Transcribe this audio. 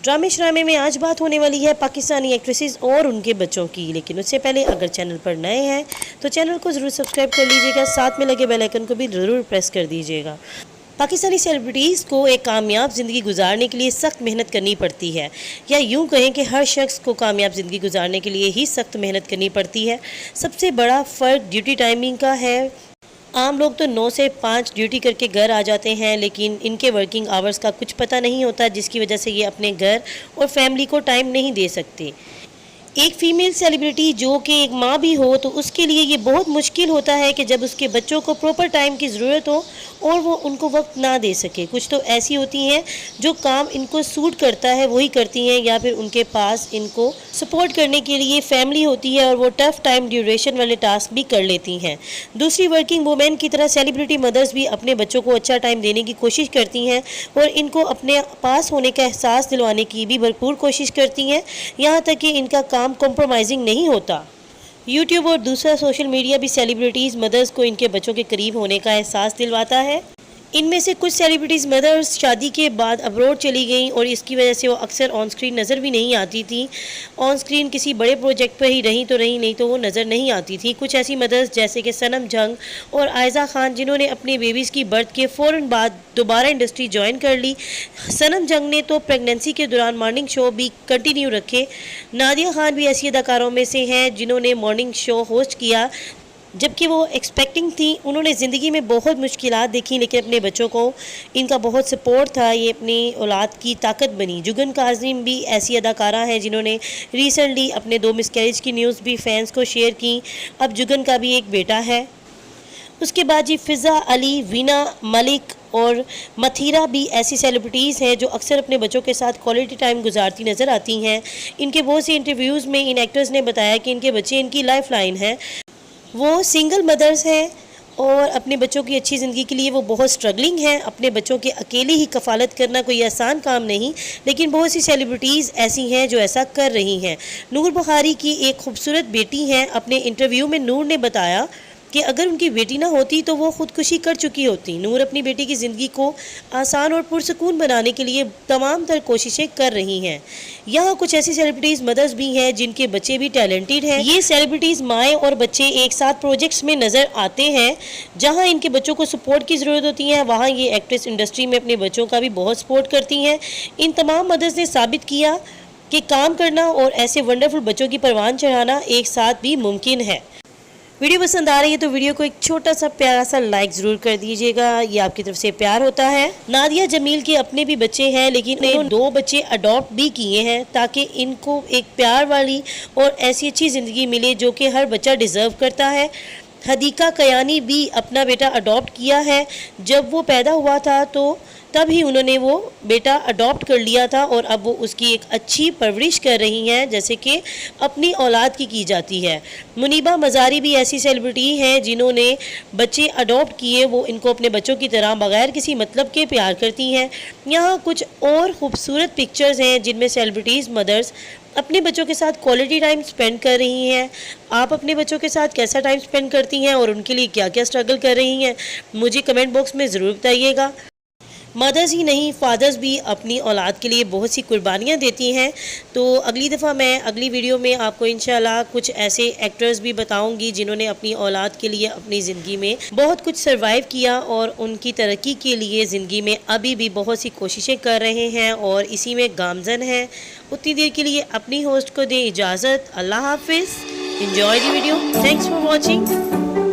ड्रामे श्रामे में आज बात होने वाली है पाकिस्तानी एक्ट्रेसेस और उनके बच्चों की, लेकिन उससे पहले अगर चैनल पर नए हैं तो चैनल को ज़रूर सब्सक्राइब कर लीजिएगा, साथ में लगे बेल आइकन को भी ज़रूर प्रेस कर दीजिएगा। पाकिस्तानी सेलिब्रिटीज़ को एक कामयाब ज़िंदगी गुजारने के लिए सख्त मेहनत करनी पड़ती है, या यूँ कहें कि हर शख्स को कामयाब ज़िंदगी गुजारने के लिए ही सख्त मेहनत करनी पड़ती है। सबसे बड़ा फ़र्क ड्यूटी टाइमिंग का है। आम लोग तो 9 से 5 ड्यूटी करके घर आ जाते हैं, लेकिन इनके वर्किंग आवर्स का कुछ पता नहीं होता, जिसकी वजह से ये अपने घर और फैमिली को टाइम नहीं दे सकते। एक फ़ीमेल सेलिब्रिटी जो कि एक माँ भी हो तो उसके लिए ये बहुत मुश्किल होता है कि जब उसके बच्चों को प्रॉपर टाइम की ज़रूरत हो और वो उनको वक्त ना दे सके। कुछ तो ऐसी होती हैं जो काम इनको सूट करता है वही करती हैं, या फिर उनके पास इनको सपोर्ट करने के लिए फैमिली होती है और वो टफ़ टाइम ड्यूरेशन वाले टास्क भी कर लेती हैं। दूसरी वर्किंग वुमेन की तरह सेलिब्रिटी मदर्स भी अपने बच्चों को अच्छा टाइम देने की कोशिश करती हैं और इनको अपने पास होने का एहसास दिलवाने की भी भरपूर कोशिश करती हैं, यहाँ तक कि इनका काम कॉम्प्रोमाइजिंग नहीं होता। यूट्यूब और दूसरा सोशल मीडिया भी सेलिब्रिटीज़ मदर्स को इनके बच्चों के करीब होने का एहसास दिलवाता है। इनमें से कुछ सेलिब्रिटीज़ मदर्स शादी के बाद अब्रॉड चली गईं और इसकी वजह से वो अक्सर ऑन स्क्रीन नज़र भी नहीं आती थी। ऑन स्क्रीन किसी बड़े प्रोजेक्ट पर ही रही तो रही, नहीं तो वो नज़र नहीं आती थी। कुछ ऐसी मदर्स जैसे कि सनम जंग और आयज़ा खान, जिन्होंने अपने बेबीज़ की बर्थ के फ़ौरन बाद दोबारा इंडस्ट्री ज्वाइन कर ली। सनम जंग ने तो प्रेगनेंसी के दौरान मॉर्निंग शो भी कंटिन्यू रखे। नादिया खान भी ऐसी अदाकारों में से हैं जिन्होंने मॉर्निंग शो होस्ट किया। जबकि वो एक्सपेक्टिंग थी, उन्होंने ज़िंदगी में बहुत मुश्किलात देखी, लेकिन अपने बच्चों को इनका बहुत सपोर्ट था, ये अपनी औलाद की ताकत बनी। जुगन काज़िम भी ऐसी अदाकारा हैं जिन्होंने रिसेंटली अपने 2 मिसकैरेज की न्यूज़ भी फैंस को शेयर की। अब जुगन का भी एक बेटा है। उसके बाद जी फ़िज़ा अली, वीना मलिक और मथीरा भी ऐसी सेलिब्रिटीज़ हैं जो अक्सर अपने बच्चों के साथ क्वालिटी टाइम गुजारती नज़र आती हैं। इनके बहुत से इंटरव्यूज़ में इन एक्टर्स ने बताया कि इनके बच्चे इनकी लाइफ लाइन है। वो सिंगल मदर्स हैं और अपने बच्चों की अच्छी ज़िंदगी के लिए वो बहुत स्ट्रगलिंग हैं। अपने बच्चों की अकेले ही कफ़ालत करना कोई आसान काम नहीं, लेकिन बहुत सी सेलिब्रिटीज़ ऐसी हैं जो ऐसा कर रही हैं। नूर बुखारी की एक खूबसूरत बेटी हैं। अपने इंटरव्यू में नूर ने बताया कि अगर उनकी बेटी ना होती तो वो ख़ुदकुशी कर चुकी होती। नूर अपनी बेटी की ज़िंदगी को आसान और पुरसकून बनाने के लिए तमाम तर कोशिशें कर रही हैं। यहाँ कुछ ऐसी सेलिब्रिटीज़ मदर्स भी हैं जिनके बच्चे भी टैलेंटेड हैं। ये सेलिब्रिटीज़ माएँ और बच्चे एक साथ प्रोजेक्ट्स में नज़र आते हैं। जहाँ इनके बच्चों को सपोर्ट की ज़रूरत होती है, वहाँ ये एक्ट्रेस इंडस्ट्री में अपने बच्चों का भी बहुत सपोर्ट करती हैं। इन तमाम मदर्स ने साबित किया कि काम करना और ऐसे वंडरफुल बच्चों की परवान चढ़ाना एक साथ भी मुमकिन है। वीडियो पसंद आ रही है तो वीडियो को एक छोटा सा प्यारा सा लाइक ज़रूर कर दीजिएगा, ये आपकी तरफ से प्यार होता है। नादिया जमील के अपने भी बच्चे हैं, लेकिन इन्होंने 2 बच्चे अडॉप्ट भी किए हैं ताकि इनको एक प्यार वाली और ऐसी अच्छी ज़िंदगी मिले जो कि हर बच्चा डिज़र्व करता है। हदीका कयानी भी अपना बेटा अडॉप्ट किया है। जब वो पैदा हुआ था तो तब ही उन्होंने वो बेटा अडॉप्ट कर लिया था और अब वो उसकी एक अच्छी परवरिश कर रही हैं, जैसे कि अपनी औलाद की जाती है। मुनीबा मज़ारी भी ऐसी सेलिब्रिटी हैं जिन्होंने बच्चे अडॉप्ट किए। वो इनको अपने बच्चों की तरह बग़ैर किसी मतलब के प्यार करती हैं। यहाँ कुछ और ख़ूबसूरत पिक्चर्स हैं जिनमें सेलिब्रिटीज़ मदर्स अपने बच्चों के साथ क्वालिटी टाइम स्पेंड कर रही हैं। आप अपने बच्चों के साथ कैसा टाइम स्पेंड करती हैं और उनके लिए क्या क्या स्ट्रगल कर रही हैं, मुझे कमेंट बॉक्स में ज़रूर बताइएगा। मदर्स ही नहीं, फादर्स भी अपनी औलाद के लिए बहुत सी कुर्बानियाँ देती हैं। तो अगली दफ़ा मैं अगली वीडियो में आपको इंशाल्लाह कुछ ऐसे एक्टर्स भी बताऊंगी जिन्होंने अपनी औलाद के लिए अपनी ज़िंदगी में बहुत कुछ सरवाइव किया और उनकी तरक्की के लिए ज़िंदगी में अभी भी बहुत सी कोशिशें कर रहे हैं और इसी में गामज़न हैं। उतनी देर के लिए अपनी होस्ट को दें इजाज़त। अल्लाह हाफिज़। Enjoy the video. Thanks for watching.